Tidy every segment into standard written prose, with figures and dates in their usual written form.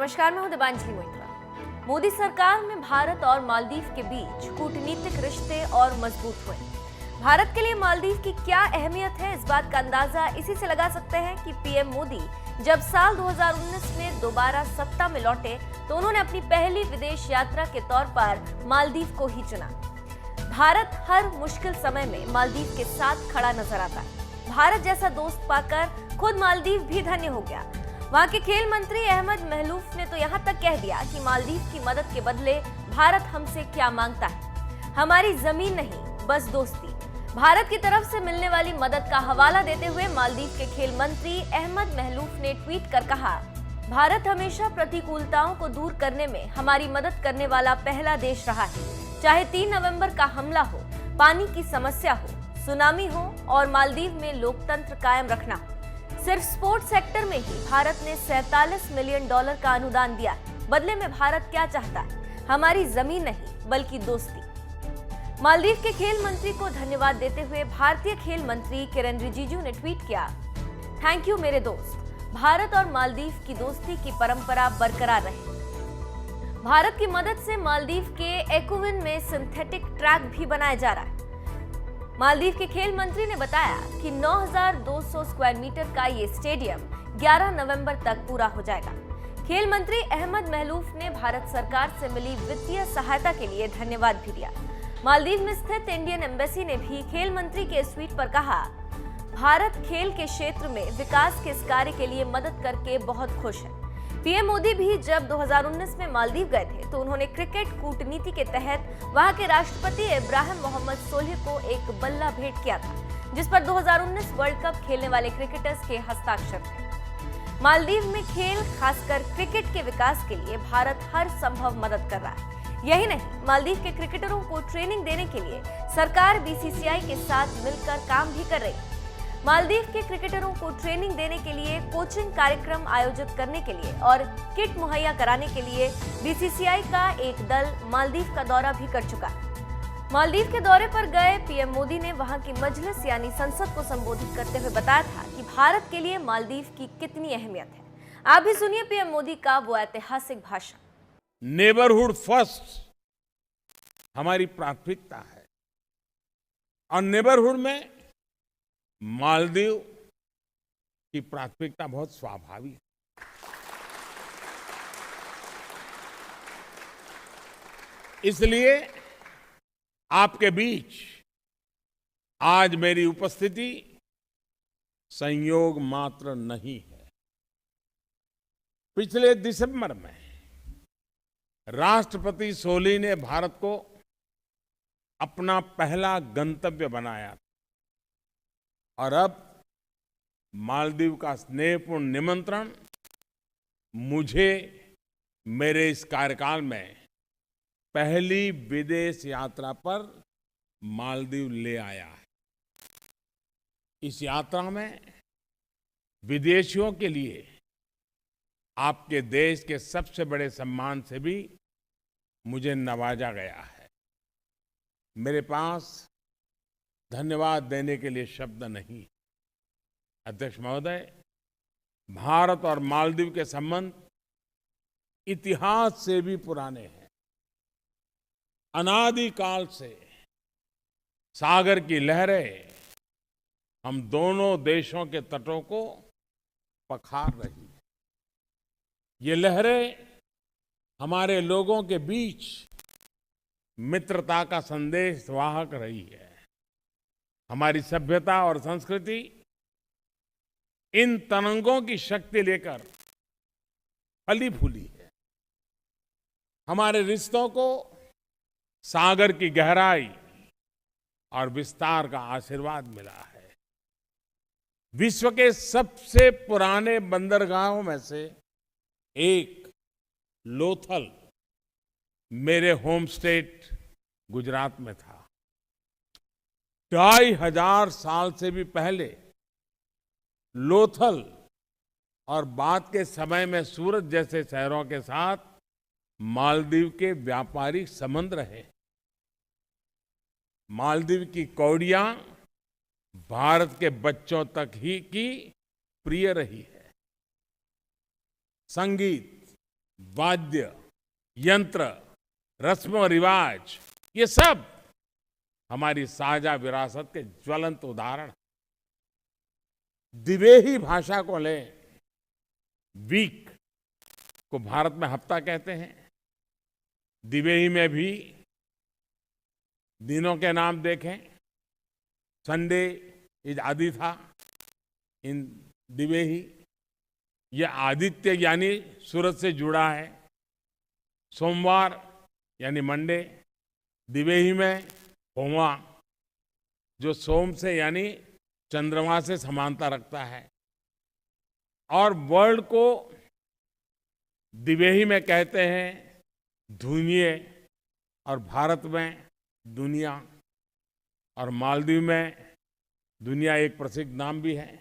नमस्कार, मैं हूं दिबांजलि मोइत्रा। मोदी सरकार में भारत और मालदीव के बीच कूटनीतिक रिश्ते और मजबूत हुए। भारत के लिए मालदीव की क्या अहमियत है, इस बात का अंदाजा इसी से लगा सकते हैं कि पीएम मोदी जब साल 2019 में दोबारा सत्ता में लौटे तो उन्होंने अपनी पहली विदेश यात्रा के तौर पर मालदीव को ही चुना। भारत हर मुश्किल समय में मालदीव के साथ खड़ा नजर आता है। भारत जैसा दोस्त पाकर खुद मालदीव भी धन्य हो गया। वहां के खेल मंत्री अहमद महलूफ ने तो यहां तक कह दिया कि मालदीव की मदद के बदले भारत हमसे क्या मांगता है, हमारी जमीन नहीं बस दोस्ती। भारत की तरफ से मिलने वाली मदद का हवाला देते हुए मालदीव के खेल मंत्री अहमद महलूफ ने ट्वीट कर कहा, भारत हमेशा प्रतिकूलताओं को दूर करने में हमारी मदद करने वाला पहला देश रहा है। चाहे 3 नवंबर का हमला हो, पानी की समस्या हो, सुनामी हो और मालदीव में लोकतंत्र कायम रखना हो, सिर्फ स्पोर्ट्स सेक्टर में ही भारत ने $47 मिलियन का अनुदान दिया। बदले में भारत क्या चाहता है, हमारी जमीन नहीं बल्कि दोस्ती। मालदीव के खेल मंत्री को धन्यवाद देते हुए भारतीय खेल मंत्री किरेन रिजिजू ने ट्वीट किया, थैंक यू मेरे दोस्त, भारत और मालदीव की दोस्ती की परंपरा बरकरार रहे। भारत की मदद से मालदीव के एक्विन में सिंथेटिक ट्रैक भी बनाया जा रहा है। मालदीव के खेल मंत्री ने बताया कि 9,200 स्क्वायर मीटर का ये स्टेडियम 11 नवंबर तक पूरा हो जाएगा। खेल मंत्री अहमद महलूफ ने भारत सरकार से मिली वित्तीय सहायता के लिए धन्यवाद भी दिया। मालदीव में स्थित इंडियन एम्बेसी ने भी खेल मंत्री के इस ट्वीट पर कहा, भारत खेल के क्षेत्र में विकास के इस कार्य के लिए मदद करके बहुत खुश है। पीएम मोदी भी जब 2019 में मालदीव गए थे तो उन्होंने क्रिकेट कूटनीति के तहत वहां के राष्ट्रपति इब्राहिम मोहम्मद सोलिह को एक बल्ला भेंट किया था, जिस पर 2019 वर्ल्ड कप खेलने वाले क्रिकेटर्स के हस्ताक्षर थे। मालदीव में खेल, खासकर क्रिकेट के विकास के लिए भारत हर संभव मदद कर रहा है। यही नहीं, मालदीव के क्रिकेटरों को ट्रेनिंग देने के लिए सरकार बीसीसीआई के साथ मिलकर काम भी कर रही है। मालदीव के क्रिकेटरों को ट्रेनिंग देने के लिए, कोचिंग कार्यक्रम आयोजित करने के लिए और किट मुहैया कराने के लिए बीसीसीआई का एक दल मालदीव का दौरा भी कर चुका है। मालदीव के दौरे पर गए पीएम मोदी ने वहां की मजलिस यानी संसद को संबोधित करते हुए बताया था कि भारत के लिए मालदीव की कितनी अहमियत है। आप भी सुनिए पीएम मोदी का वो ऐतिहासिक भाषण। नेबरहुड फर्स्ट हमारी प्राथमिकता है और नेबरहुड में मालदीव की प्राथमिकता बहुत स्वाभाविक है। इसलिए आपके बीच आज मेरी उपस्थिति संयोग मात्र नहीं है। पिछले दिसंबर में राष्ट्रपति सोलिह ने भारत को अपना पहला गंतव्य बनाया और अब मालदीव का स्नेहपूर्ण निमंत्रण मुझे मेरे इस कार्यकाल में पहली विदेश यात्रा पर मालदीव ले आया है। इस यात्रा में विदेशियों के लिए आपके देश के सबसे बड़े सम्मान से भी मुझे नवाजा गया है। मेरे पास धन्यवाद देने के लिए शब्द नहीं। अध्यक्ष महोदय, भारत और मालदीव के संबंध इतिहास से भी पुराने हैं। अनादिकाल से सागर की लहरें हम दोनों देशों के तटों को पखार रही है। ये लहरें हमारे लोगों के बीच मित्रता का संदेश वाहक रही है। हमारी सभ्यता और संस्कृति इन तरंगों की शक्ति लेकर फली फूली है। हमारे रिश्तों को सागर की गहराई और विस्तार का आशीर्वाद मिला है। विश्व के सबसे पुराने बंदरगाहों में से एक लोथल मेरे होम स्टेट गुजरात में था। 2,500 साल से भी पहले लोथल और बाद के समय में सूरत जैसे शहरों के साथ मालदीव के व्यापारिक संबंध रहे। मालदीव की कौड़ियां भारत के बच्चों तक ही की प्रिय रही है। संगीत, वाद्य, यंत्र, रस्म और रिवाज, ये सब हमारी साझा विरासत के ज्वलंत उदाहरण। दिवेही भाषा को लें, वीक को भारत में हफ्ता कहते हैं। दिवेही में भी दिनों के नाम देखें, संडे इज आदि था इन दिवेही, यह आदित्य यानी सूरज से जुड़ा है। सोमवार यानी मंडे, दिवेही में होवा जो सोम से यानी चंद्रमा से समानता रखता है। और वर्ल्ड को दिवेही में कहते हैं धुनिये, और भारत में दुनिया, और मालदीव में दुनिया एक प्रसिद्ध नाम भी है।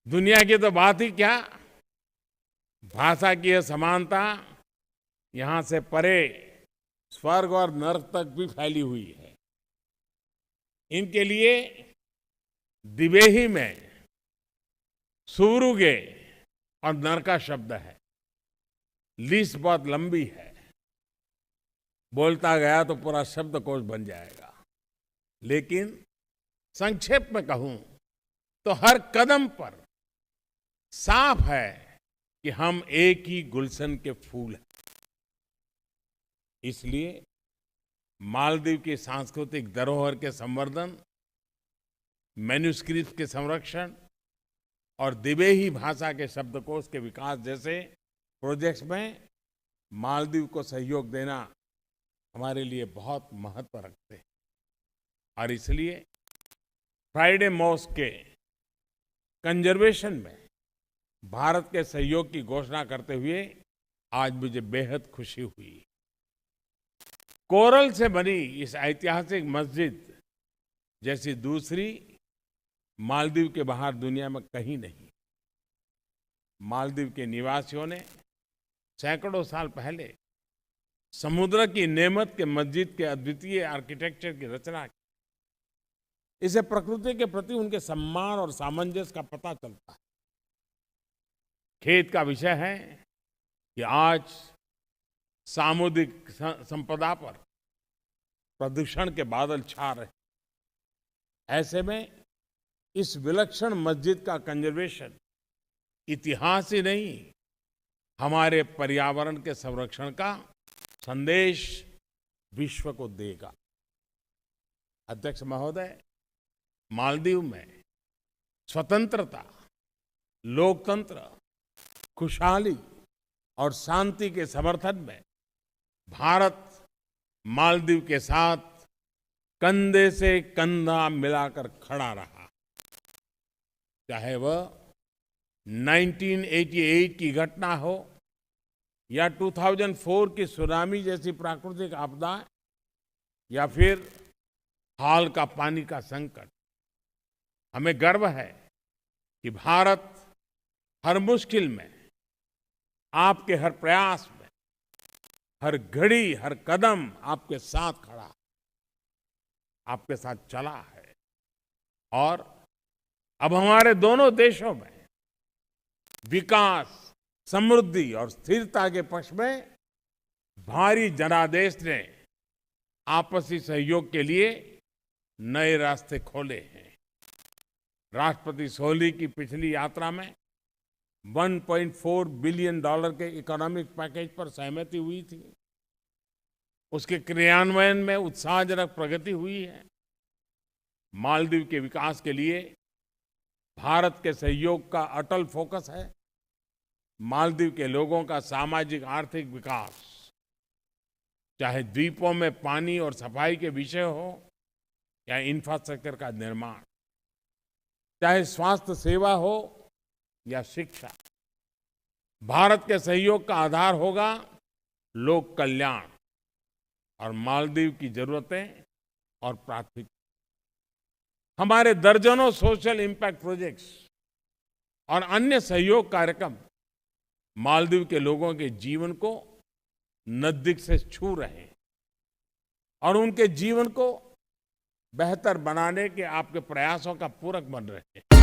दुनिया की तो बात ही क्या, भाषा की यह समानता यहां से परे स्वर्ग और नरक तक भी फैली हुई है। इनके लिए दिवेही में सुवरुगे और नरका शब्द है। लिस्ट बहुत लंबी है, बोलता गया तो पूरा शब्दकोश बन जाएगा, लेकिन संक्षेप में कहूं तो हर कदम पर साफ है कि हम एक ही गुलशन के फूल हैं। इसलिए मालदीव की सांस्कृतिक धरोहर के संवर्धन, मैन्युस्क्रिप्ट के संरक्षण और दिवेही भाषा के शब्दकोश के विकास जैसे प्रोजेक्ट्स में मालदीव को सहयोग देना हमारे लिए बहुत महत्व रखते हैं। और इसलिए फ्राइडे मॉस्क के कंजर्वेशन में भारत के सहयोग की घोषणा करते हुए आज मुझे बेहद खुशी हुई। कोरल से बनी इस ऐतिहासिक मस्जिद जैसी दूसरी मालदीव के बाहर दुनिया में कहीं नहीं। मालदीव के निवासियों ने सैकड़ों साल पहले समुद्र की नेमत के मस्जिद के अद्वितीय आर्किटेक्चर की रचना की। इसे प्रकृति के प्रति उनके सम्मान और सामंजस्य का पता चलता है। खेद का विषय है कि आज सामुद्रिक संपदा पर प्रदूषण के बादल छा रहे। ऐसे में इस विलक्षण मस्जिद का कंजर्वेशन इतिहास ही नहीं, हमारे पर्यावरण के संरक्षण का संदेश विश्व को देगा। अध्यक्ष महोदय, मालदीव में स्वतंत्रता, लोकतंत्र, खुशहाली और शांति के समर्थन में भारत मालदीव के साथ कंधे से कंधा मिलाकर खड़ा रहा। चाहे वह 1988 की घटना हो या 2004 की सुनामी जैसी प्राकृतिक आपदा, या फिर हाल का पानी का संकट। हमें गर्व है कि भारत हर मुश्किल में, आपके हर प्रयास में, हर घड़ी, हर कदम आपके साथ खड़ा, आपके साथ चला है। और अब हमारे दोनों देशों में विकास, समृद्धि और स्थिरता के पक्ष में भारी जनादेश ने आपसी सहयोग के लिए नए रास्ते खोले हैं। राष्ट्रपति सोली की पिछली यात्रा में $1.4 बिलियन के इकोनॉमिक पैकेज पर सहमति हुई थी। उसके क्रियान्वयन में उत्साहजनक प्रगति हुई है। मालदीव के विकास के लिए भारत के सहयोग का अटल फोकस है। मालदीव के लोगों का सामाजिक आर्थिक विकास, चाहे द्वीपों में पानी और सफाई के विषय हो या इंफ्रास्ट्रक्चर का निर्माण, चाहे स्वास्थ्य सेवा हो या शिक्षा, भारत के सहयोग का आधार होगा लोक कल्याण और मालदीव की जरूरतें और प्राथमिकता। हमारे दर्जनों सोशल इंपैक्ट प्रोजेक्ट्स और अन्य सहयोग कार्यक्रम मालदीव के लोगों के जीवन को नजदीक से छू रहे हैं और उनके जीवन को बेहतर बनाने के आपके प्रयासों का पूरक बन रहे हैं।